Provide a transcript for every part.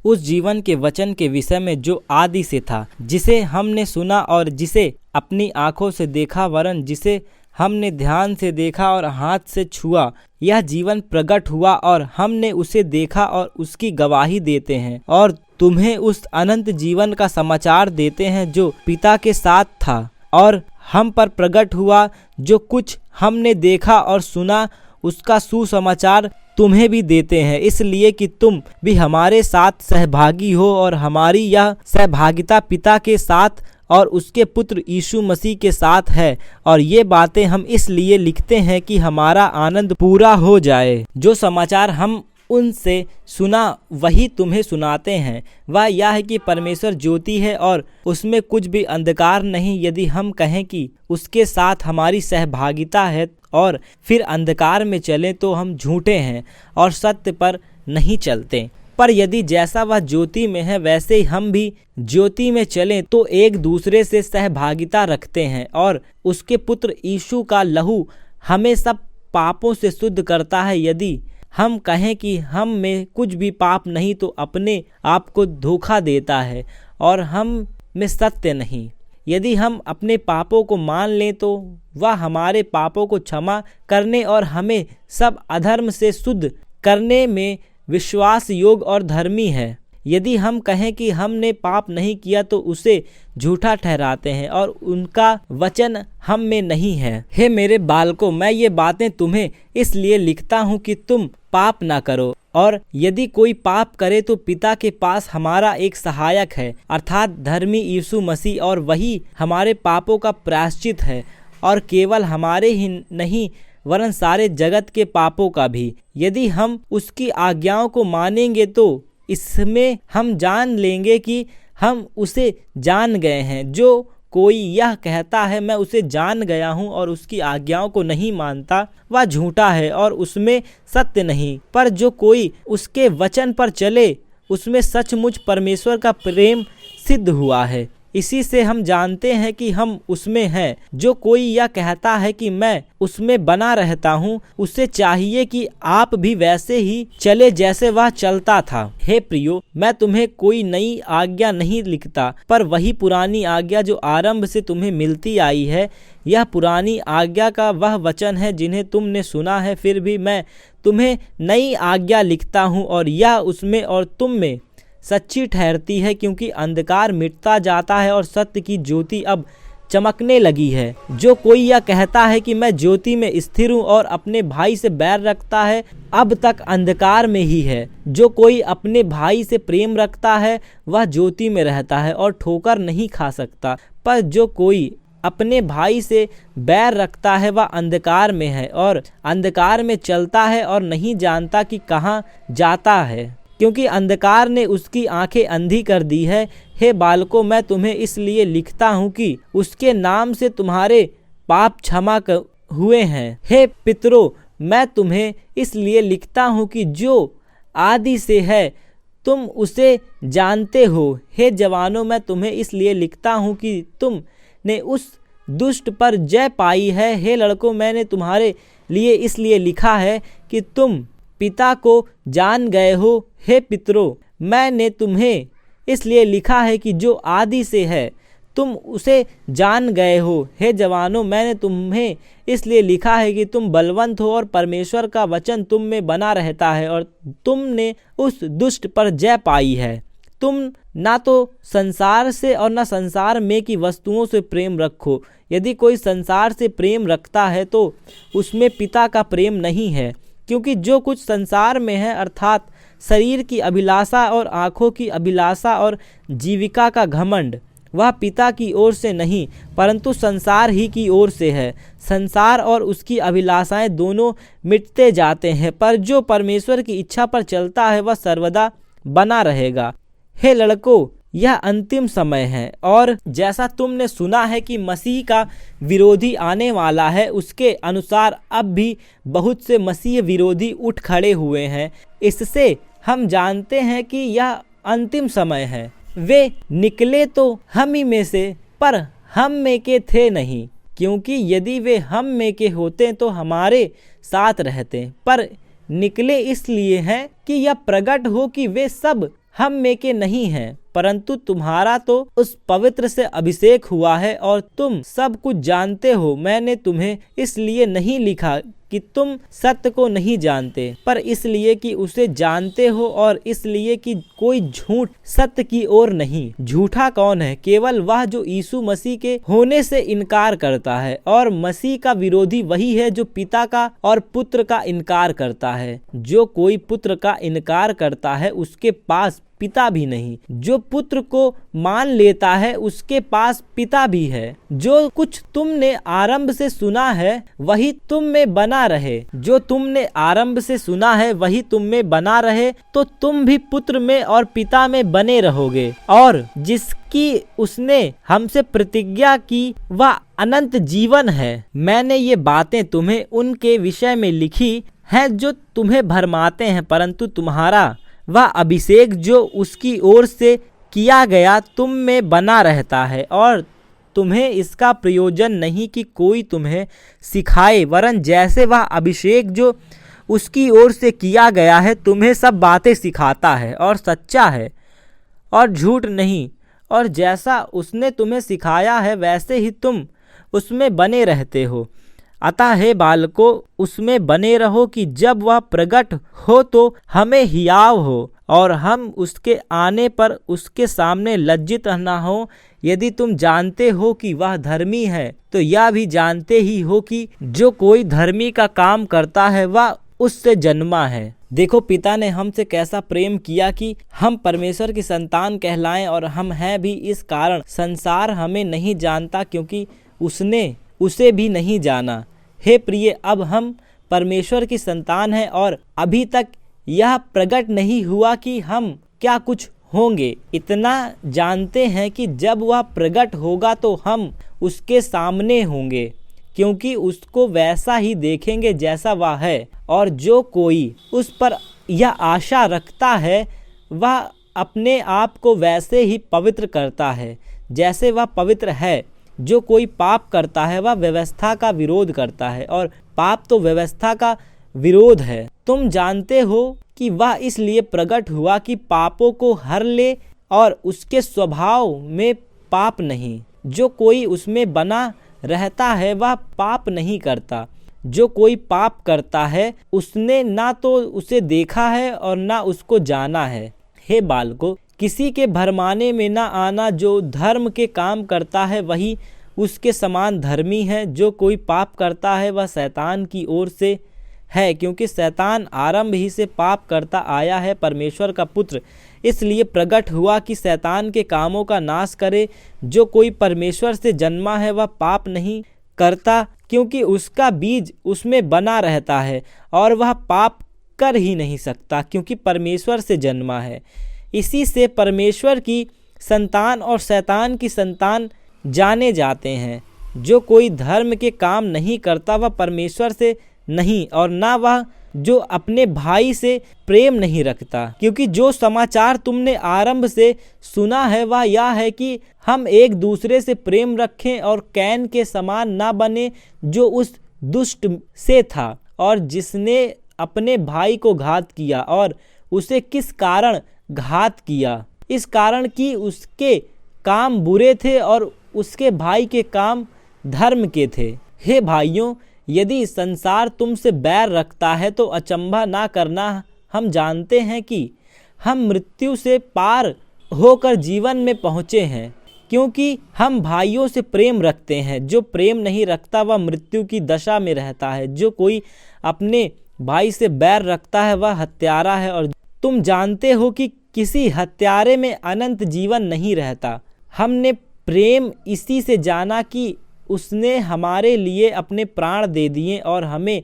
उस जीवन के वचन के विषय में जो आदि से था, जिसे हमने सुना और जिसे अपनी आंखों से देखा, वरन जिसे हमने ध्यान से देखा और हाथ से छुआ। यह जीवन प्रकट हुआ और हमने उसे देखा और उसकी गवाही देते हैं और तुम्हें उस अनंत जीवन का समाचार देते हैं जो पिता के साथ था और हम पर प्रकट हुआ। जो कुछ हमने देखा और सुना उसका सुसमाचार तुम्हें भी देते हैं, इसलिए कि तुम भी हमारे साथ सहभागी हो और हमारी यह सहभागिता पिता के साथ और उसके पुत्र यीशु मसीह के साथ है। और ये बातें हम इसलिए लिखते हैं कि हमारा आनंद पूरा हो जाए। जो समाचार हम उनसे सुना वही तुम्हें सुनाते हैं। वह यह है कि परमेश्वर ज्योति है और उसमें कुछ भी अंधकार नहीं। यदि हम कहें कि उसके साथ हमारी सहभागिता है और फिर अंधकार में चलें तो हम झूठे हैं और सत्य पर नहीं चलते। पर यदि जैसा वह ज्योति में है वैसे ही हम भी ज्योति में चलें तो एक दूसरे से सहभागिता रखते हैं और उसके पुत्र यीशु का लहू हमें सब पापों से शुद्ध करता है। यदि हम कहें कि हम में कुछ भी पाप नहीं तो अपने आप को धोखा देता है और हम में सत्य नहीं। यदि हम अपने पापों को मान लें तो वह हमारे पापों को क्षमा करने और हमें सब अधर्म से शुद्ध करने में विश्वास योग्य और धर्मी है। यदि हम कहें कि हमने पाप नहीं किया तो उसे झूठा ठहराते हैं और उनका वचन हम में नहीं है। हे मेरे बालकों, मैं ये बातें तुम्हें इसलिए लिखता हूँ कि तुम पाप ना करो। और यदि कोई पाप करे तो पिता के पास हमारा एक सहायक है, अर्थात धर्मी यीशु मसीह, और वही हमारे पापों का प्रायश्चित है और केवल हमारे ही नहीं वरन सारे जगत के पापों का भी। यदि हम उसकी आज्ञाओं को मानेंगे तो इसमें हम जान लेंगे कि हम उसे जान गए हैं। जो कोई यह कहता है मैं उसे जान गया हूँ और उसकी आज्ञाओं को नहीं मानता, वह झूठा है और उसमें सत्य नहीं। पर जो कोई उसके वचन पर चले उसमें सचमुच परमेश्वर का प्रेम सिद्ध हुआ है। इसी से हम जानते हैं कि हम उसमें हैं। जो कोई यह कहता है कि मैं उसमें बना रहता हूँ, उसे चाहिए कि आप भी वैसे ही चले जैसे वह चलता था। हे प्रियो, मैं तुम्हें कोई नई आज्ञा नहीं लिखता, पर वही पुरानी आज्ञा जो आरंभ से तुम्हें मिलती आई है। यह पुरानी आज्ञा का वह वचन है जिन्हें तुमने सुना है। फिर भी मैं तुम्हें नई आज्ञा लिखता हूँ और यह उसमें और तुम में सच्ची ठहरती है, क्योंकि अंधकार मिटता जाता है और सत्य की ज्योति अब चमकने लगी है। जो कोई यह कहता है कि मैं ज्योति में स्थिर हूँ और अपने भाई से बैर रखता है, अब तक अंधकार में ही है। जो कोई अपने भाई से प्रेम रखता है वह ज्योति में रहता है और ठोकर नहीं खा सकता। पर जो कोई अपने भाई से बैर रखता है वह अंधकार में है और अंधकार में चलता है और नहीं जानता कि कहाँ जाता है, क्योंकि अंधकार ने उसकी आंखें अंधी कर दी है। हे बालकों, मैं तुम्हें इसलिए लिखता हूँ कि उसके नाम से तुम्हारे पाप क्षमा हुए हैं। हे पितरों, मैं तुम्हें इसलिए लिखता हूँ कि जो आदि से है तुम उसे जानते हो। हे जवानों, मैं तुम्हें इसलिए लिखता हूँ कि तुमने उस दुष्ट पर जय पाई है। हे लड़कों, मैंने तुम्हारे लिए इसलिए लिखा है कि तुम पिता को जान गए हो। हे पितरों, मैंने तुम्हें इसलिए लिखा है कि जो आदि से है तुम उसे जान गए हो। हे जवानों, मैंने तुम्हें इसलिए लिखा है कि तुम बलवंत हो और परमेश्वर का वचन तुम में बना रहता है और तुमने उस दुष्ट पर जय पाई है। तुम ना तो संसार से और ना संसार में की वस्तुओं से प्रेम रखो। यदि कोई संसार से प्रेम रखता है तो उसमें पिता का प्रेम नहीं है, क्योंकि जो कुछ संसार में है, अर्थात शरीर की अभिलाषा और आँखों की अभिलाषा और जीविका का घमंड, वह पिता की ओर से नहीं परंतु संसार ही की ओर से है। संसार और उसकी अभिलाषाएं दोनों मिटते जाते हैं, पर जो परमेश्वर की इच्छा पर चलता है वह सर्वदा बना रहेगा। हे लड़कों, यह अंतिम समय है और जैसा तुमने सुना है कि मसीह का विरोधी आने वाला है, उसके अनुसार अब भी बहुत से मसीह विरोधी उठ खड़े हुए हैं। इससे हम जानते हैं कि यह अंतिम समय है। वे निकले तो हम ही में से, पर हम में के थे नहीं, क्योंकि यदि वे हम में के होते तो हमारे साथ रहते। पर निकले इसलिए हैं कि यह प्रकट हो कि वे सब हम में के नहीं हैं, परंतु तुम्हारा तो उस पवित्र से अभिषेक हुआ है और तुम सब कुछ जानते हो। मैंने तुम्हें इसलिए नहीं लिखा कि तुम सत्य को नहीं जानते, पर इसलिए कि उसे जानते हो और इसलिए कि कोई झूठ सत्य की ओर नहीं। झूठा कौन है? केवल वह जो यीशु मसीह के होने से इनकार करता है, और मसीह का विरोधी वही है जो पिता का और पुत्र का इनकार करता है। जो कोई पुत्र का इनकार करता है उसके पास पिता भी नहीं। जो पुत्र को मान लेता है उसके पास पिता भी है। जो कुछ तुमने आरंभ से सुना है वही तुम में बना रहे। जो तुमने आरंभ से सुना है वही तुम में बना रहे, तो तुम भी पुत्र में और पिता में बने रहोगे। और जिसकी उसने हमसे प्रतिज्ञा की वह अनंत जीवन है। मैंने ये बातें तुम्हें उनके विषय में लिखी हैं जो तुम्हें भरमाते हैं, परंतु तुम्हारा वह अभिषेक जो उसकी ओर से किया गया तुम में बना रहता है। और तुम्हें इसका प्रयोजन नहीं कि कोई तुम्हें सिखाए, वरन जैसे वह अभिषेक जो उसकी ओर से किया गया है तुम्हें सब बातें सिखाता है और सच्चा है और झूठ नहीं। और जैसा उसने तुम्हें सिखाया है वैसे ही तुम उसमें बने रहते हो। अतः हे बालकों, उसमें बने रहो कि जब वह प्रकट हो तो हमें हियाव हो और हम उसके आने पर उसके सामने लज्जित न हो। यदि तुम जानते हो कि वह धर्मी है तो यह भी जानते ही हो कि जो कोई धर्मी का काम करता है वह उससे जन्मा है। देखो पिता ने हमसे कैसा प्रेम किया कि हम परमेश्वर की संतान कहलाएं, और हम हैं भी इस कारण। संसार हमें नहीं जानता क्योंकि उसने उसे भी नहीं जाना। हे प्रिय, अब हम परमेश्वर की संतान हैं और अभी तक यह प्रकट नहीं हुआ कि हम क्या कुछ होंगे। इतना जानते हैं कि जब वह प्रकट होगा तो हम उसके सामने होंगे, क्योंकि उसको वैसा ही देखेंगे जैसा वह है। और जो कोई उस पर यह आशा रखता है वह अपने आप को वैसे ही पवित्र करता है जैसे वह पवित्र है। जो कोई पाप करता है वह व्यवस्था का विरोध करता है, और पाप तो व्यवस्था का विरोध है। तुम जानते हो कि वह इसलिए प्रकट हुआ कि पापों को हर ले, और उसके स्वभाव में पाप नहीं। जो कोई उसमें बना रहता है वह पाप नहीं करता। जो कोई पाप करता है उसने ना तो उसे देखा है और ना उसको जाना है। हे बालकों, किसी के भरमाने में ना आना। जो धर्म के काम करता है वही उसके समान धर्मी है। जो कोई पाप करता है वह शैतान की ओर से है, क्योंकि शैतान आरंभ ही से पाप करता आया है। परमेश्वर का पुत्र इसलिए प्रकट हुआ कि शैतान के कामों का नाश करे। जो कोई परमेश्वर से जन्मा है वह पाप नहीं करता, क्योंकि उसका बीज उसमें बना रहता है, और वह पाप कर ही नहीं सकता क्योंकि परमेश्वर से जन्मा है। इसी से परमेश्वर की संतान और शैतान की संतान जाने जाते हैं। जो कोई धर्म के काम नहीं करता वह परमेश्वर से नहीं, और ना वह जो अपने भाई से प्रेम नहीं रखता। क्योंकि जो समाचार तुमने आरंभ से सुना है वह यह है कि हम एक दूसरे से प्रेम रखें और कैन के समान ना बने, जो उस दुष्ट से था और जिसने अपने भाई को घात किया। और उसे किस कारण घात किया? इस कारण कि उसके काम बुरे थे और उसके भाई के काम धर्म के थे। हे भाइयों, यदि संसार तुमसे बैर रखता है तो अचंभा ना करना। हम जानते हैं कि हम मृत्यु से पार होकर जीवन में पहुँचे हैं, क्योंकि हम भाइयों से प्रेम रखते हैं। जो प्रेम नहीं रखता वह मृत्यु की दशा में रहता है। जो कोई अपने भाई से बैर रखता है वह हत्यारा है, और तुम जानते हो कि किसी हत्यारे में अनंत जीवन नहीं रहता। हमने प्रेम इसी से जाना कि उसने हमारे लिए अपने प्राण दे दिए, और हमें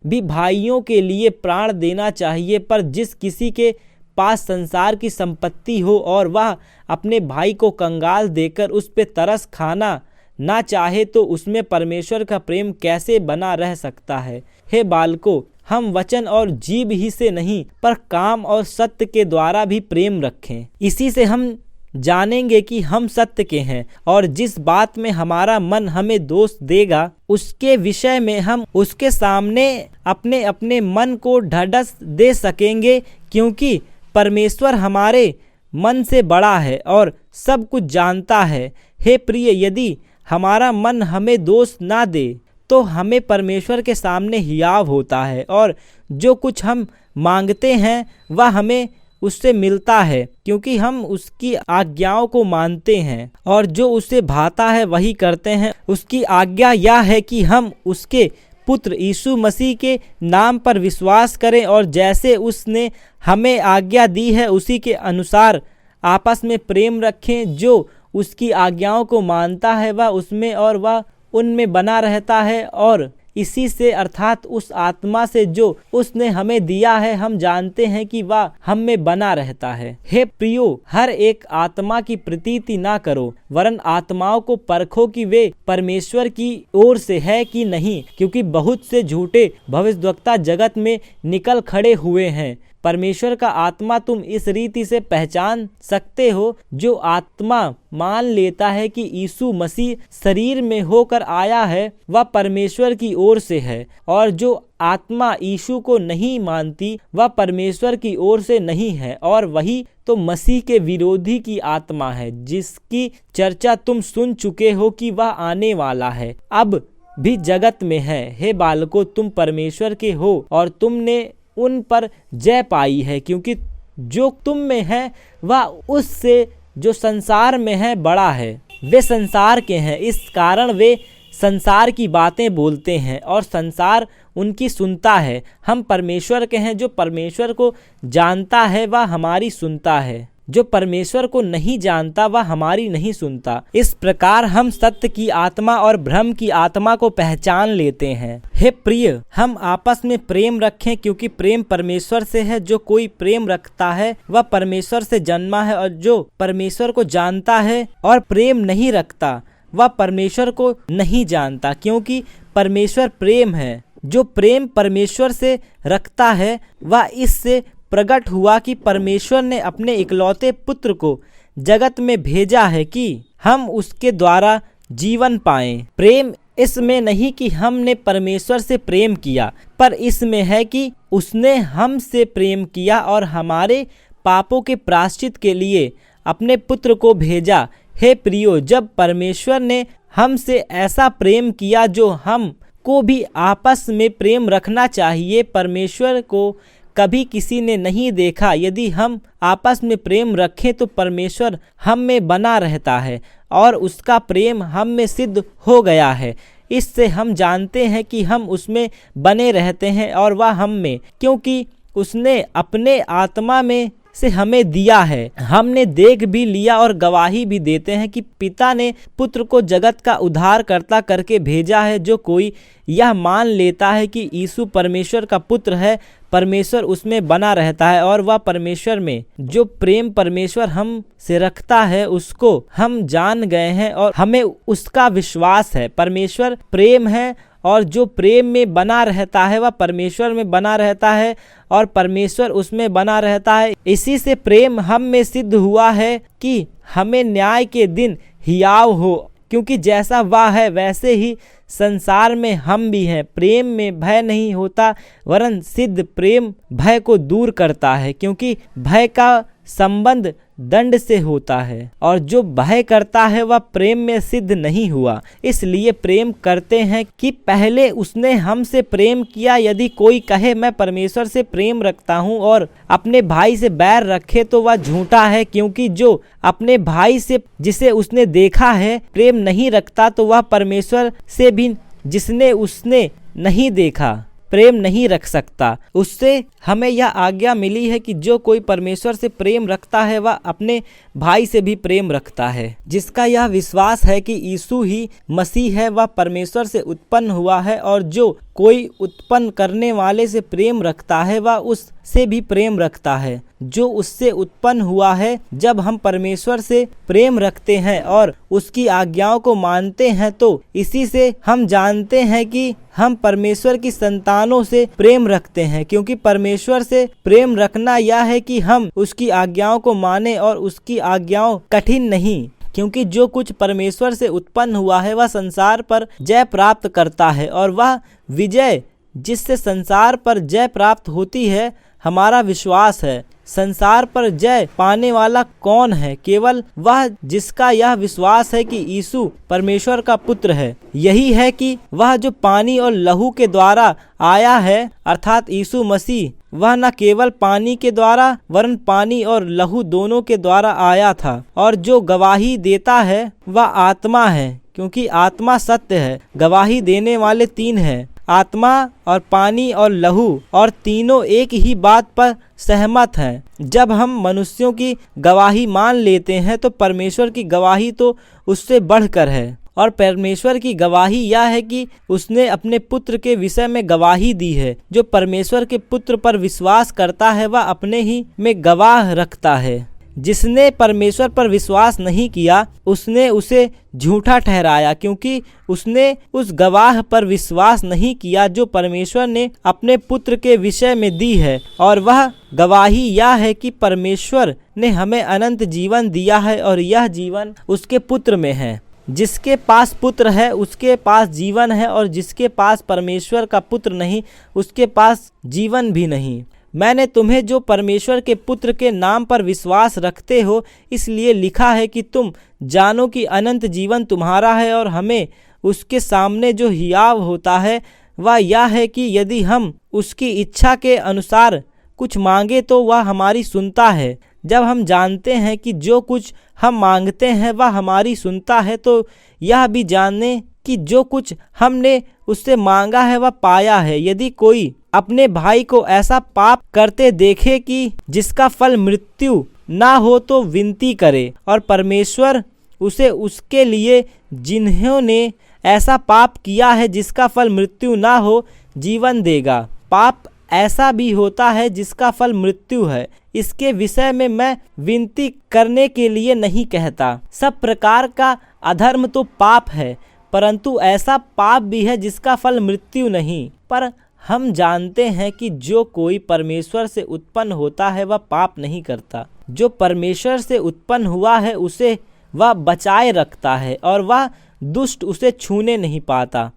भी भाइयों के लिए प्राण देना चाहिए। पर जिस किसी के पास संसार की संपत्ति हो और वह अपने भाई को कंगाल देकर उस पे तरस खाना ना चाहे, तो उसमें परमेश्वर का प्रेम कैसे बना रह सकता है? हे बालकों, हम वचन और जीभ ही से नहीं पर काम और सत्य के द्वारा भी प्रेम रखें। इसी से हम जानेंगे कि हम सत्य के हैं, और जिस बात में हमारा मन हमें दोष देगा उसके विषय में हम उसके सामने अपने अपने मन को ढाढ़स दे सकेंगे, क्योंकि परमेश्वर हमारे मन से बड़ा है और सब कुछ जानता है। हे प्रिय, यदि हमारा मन हमें दोष ना दे तो हमें परमेश्वर के सामने हियाव होता है, और जो कुछ हम मांगते हैं वह हमें उससे मिलता है, क्योंकि हम उसकी आज्ञाओं को मानते हैं और जो उसे भाता है वही करते हैं। उसकी आज्ञा यह है कि हम उसके पुत्र यीशु मसीह के नाम पर विश्वास करें और जैसे उसने हमें आज्ञा दी है उसी के अनुसार आपस में प्रेम रखें। जो उसकी आज्ञाओं को मानता है वह उसमें और वह उनमें बना रहता है, और इसी से अर्थात उस आत्मा से जो उसने हमें दिया है हम जानते हैं कि वह हम में बना रहता है। हे प्रियो, हर एक आत्मा की प्रतीति ना करो, वरन आत्माओं को परखो कि वे परमेश्वर की ओर से है कि नहीं, क्योंकि बहुत से झूठे भविष्यद्वक्ता जगत में निकल खड़े हुए हैं। परमेश्वर का आत्मा तुम इस रीति से पहचान सकते हो, जो आत्मा मान लेता है कि यीशु मसीह शरीर में होकर आया है वह परमेश्वर की ओर से है, और जो आत्मा यीशु को नहीं मानती वह परमेश्वर की ओर से नहीं है, और वही तो मसीह के विरोधी की आत्मा है, जिसकी चर्चा तुम सुन चुके हो कि वह आने वाला है, अब भी जगत में है। हे बालकों, तुम परमेश्वर के हो और तुमने उन पर जय पाई है, क्योंकि जो तुम में है वह उससे जो संसार में है बड़ा है। वे संसार के हैं, इस कारण वे संसार की बातें बोलते हैं और संसार उनकी सुनता है। हम परमेश्वर के हैं, जो परमेश्वर को जानता है वह हमारी सुनता है, जो परमेश्वर को नहीं जानता वह हमारी नहीं सुनता। इस प्रकार हम सत्य की आत्मा और भ्रम की आत्मा को पहचान लेते हैं। हे प्रिय, हम आपस में प्रेम रखें, क्योंकि प्रेम परमेश्वर से है। जो कोई प्रेम रखता है वह परमेश्वर से जन्मा है, और जो परमेश्वर को जानता है और प्रेम नहीं रखता वह परमेश्वर को नहीं जानता, क्योंकि परमेश्वर प्रेम है। जो प्रेम परमेश्वर से रखता है वह इससे प्रकट हुआ कि परमेश्वर ने अपने इकलौते पुत्र को जगत में भेजा है कि हम उसके द्वारा जीवन पाएं। प्रेम इसमें नहीं कि हमने परमेश्वर से प्रेम किया, पर इसमें है कि उसने हमसे प्रेम किया और हमारे पापों के प्रायश्चित के लिए अपने पुत्र को भेजा। हे प्रियो, जब परमेश्वर ने हमसे ऐसा प्रेम किया जो हम को भी आपस में प्रेम रखना चाहिए। परमेश्वर को कभी किसी ने नहीं देखा। यदि हम आपस में प्रेम रखें तो परमेश्वर हम में बना रहता है और उसका प्रेम हम में सिद्ध हो गया है। इससे हम जानते हैं कि हम उसमें बने रहते हैं और वह हम में, क्योंकि उसने अपने आत्मा में से हमें दिया है। हमने देख भी लिया और गवाही भी देते हैं कि पिता ने पुत्र को जगत का उद्धारकर्ता करके भेजा है। जो कोई यह मान लेता है कि यीशु परमेश्वर का पुत्र है, परमेश्वर उसमें बना रहता है और वह परमेश्वर में। जो प्रेम परमेश्वर हम से रखता है उसको हम जान गए हैं और हमें उसका विश्वास है। परमेश्वर प्रेम है और जो प्रेम में बना रहता है वह परमेश्वर में बना रहता है और परमेश्वर उसमें बना रहता है। इसी से प्रेम हम में सिद्ध हुआ है कि हमें न्याय के दिन हियाव हो, क्योंकि जैसा वह है वैसे ही संसार में हम भी हैं। प्रेम में भय नहीं होता, वरन सिद्ध प्रेम भय को दूर करता है, क्योंकि भय का संबंध दंड से होता है और जो भय करता है वह प्रेम में सिद्ध नहीं हुआ। इसलिए प्रेम करते हैं कि पहले उसने हमसे प्रेम किया। यदि कोई कहे मैं परमेश्वर से प्रेम रखता हूँ और अपने भाई से बैर रखे तो वह झूठा है, क्योंकि जो अपने भाई से जिसे उसने देखा है प्रेम नहीं रखता तो वह परमेश्वर से भी जिसने उसने नहीं देखा प्रेम नहीं रख सकता। उससे हमें यह आज्ञा मिली है कि जो कोई परमेश्वर से प्रेम रखता है वह अपने भाई से भी प्रेम रखता है। जिसका यह विश्वास है कि यीशु ही मसीह है वह परमेश्वर से उत्पन्न हुआ है, और जो कोई उत्पन्न करने वाले से प्रेम रखता है वह उससे भी प्रेम रखता है जो उससे उत्पन्न हुआ है। जब हम परमेश्वर से प्रेम रखते हैं और उसकी आज्ञाओं को मानते हैं तो इसी से हम जानते हैं कि हम परमेश्वर की संतानों से प्रेम रखते हैं, क्योंकि परमेश्वर से प्रेम रखना यह है कि हम उसकी आज्ञाओं को माने और उसकी आज्ञाओं कठिन नहीं, क्योंकि जो कुछ परमेश्वर से उत्पन्न हुआ है वह संसार पर जय प्राप्त करता है, और वह विजय जिससे संसार पर जय प्राप्त होती है हमारा विश्वास है। संसार पर जय पाने वाला कौन है? केवल वह जिसका यह विश्वास है कि यीशु परमेश्वर का पुत्र है। यही है कि वह जो पानी और लहू के द्वारा आया है, अर्थात यीशु मसीह, वह न केवल पानी के द्वारा वरन पानी और लहू दोनों के द्वारा आया था। और जो गवाही देता है वह आत्मा है, क्योंकि आत्मा सत्य है। गवाही देने वाले तीन हैं, आत्मा और पानी और लहू, और तीनों एक ही बात पर सहमत हैं। जब हम मनुष्यों की गवाही मान लेते हैं तो परमेश्वर की गवाही तो उससे बढ़कर है। और परमेश्वर की गवाही यह है कि उसने अपने पुत्र के विषय में गवाही दी है। जो परमेश्वर के पुत्र पर विश्वास करता है वह अपने ही में गवाह रखता है। जिसने परमेश्वर पर विश्वास नहीं किया उसने उसे झूठा ठहराया, क्योंकि उसने उस गवाह पर विश्वास नहीं किया जो परमेश्वर ने अपने पुत्र के विषय में दी है। और वह गवाही यह है कि परमेश्वर ने हमें अनंत जीवन दिया है और यह जीवन उसके पुत्र में है। जिसके पास पुत्र है उसके पास जीवन है, और जिसके पास परमेश्वर का पुत्र नहीं उसके पास जीवन भी नहीं। मैंने तुम्हें जो परमेश्वर के पुत्र के नाम पर विश्वास रखते हो इसलिए लिखा है कि तुम जानो कि अनंत जीवन तुम्हारा है। और हमें उसके सामने जो हियाव होता है वह यह है कि यदि हम उसकी इच्छा के अनुसार कुछ मांगे तो वह हमारी सुनता है। जब हम जानते हैं कि जो कुछ हम मांगते हैं वह हमारी सुनता है, तो यह भी जाने कि जो कुछ हमने उससे मांगा है वह पाया है। यदि कोई अपने भाई को ऐसा पाप करते देखे कि जिसका फल मृत्यु ना हो तो विनती करे, और परमेश्वर उसे उसके लिए जिन्होंने ऐसा पाप किया है जिसका फल मृत्यु ना हो जीवन देगा। पाप ऐसा भी होता है जिसका फल मृत्यु है। इसके विषय में मैं विनती करने के लिए नहीं कहता। सब प्रकार का अधर्म तो पाप है, परंतु ऐसा पाप भी है जिसका फल मृत्यु नहीं। पर हम जानते हैं कि जो कोई परमेश्वर से उत्पन्न होता है वह पाप नहीं करता। जो परमेश्वर से उत्पन्न हुआ है उसे वह बचाए रखता है, और वह दुष्ट उसे छूने नहीं पाता।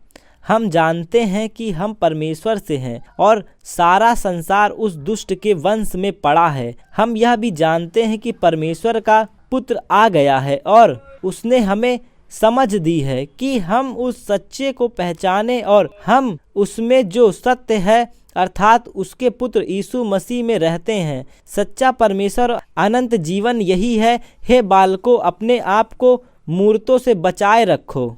हम जानते हैं कि हम परमेश्वर से हैं और सारा संसार उस दुष्ट के वंश में पड़ा है। हम यह भी जानते हैं कि परमेश्वर का पुत्र आ गया है और उसने हमें समझ दी है कि हम उस सच्चे को पहचाने और हम उसमें जो सत्य है अर्थात उसके पुत्र यीशु मसीह में रहते हैं। सच्चा परमेश्वर अनंत जीवन यही है। हे बालकों, अपने आप को मूर्तों से बचाए रखो।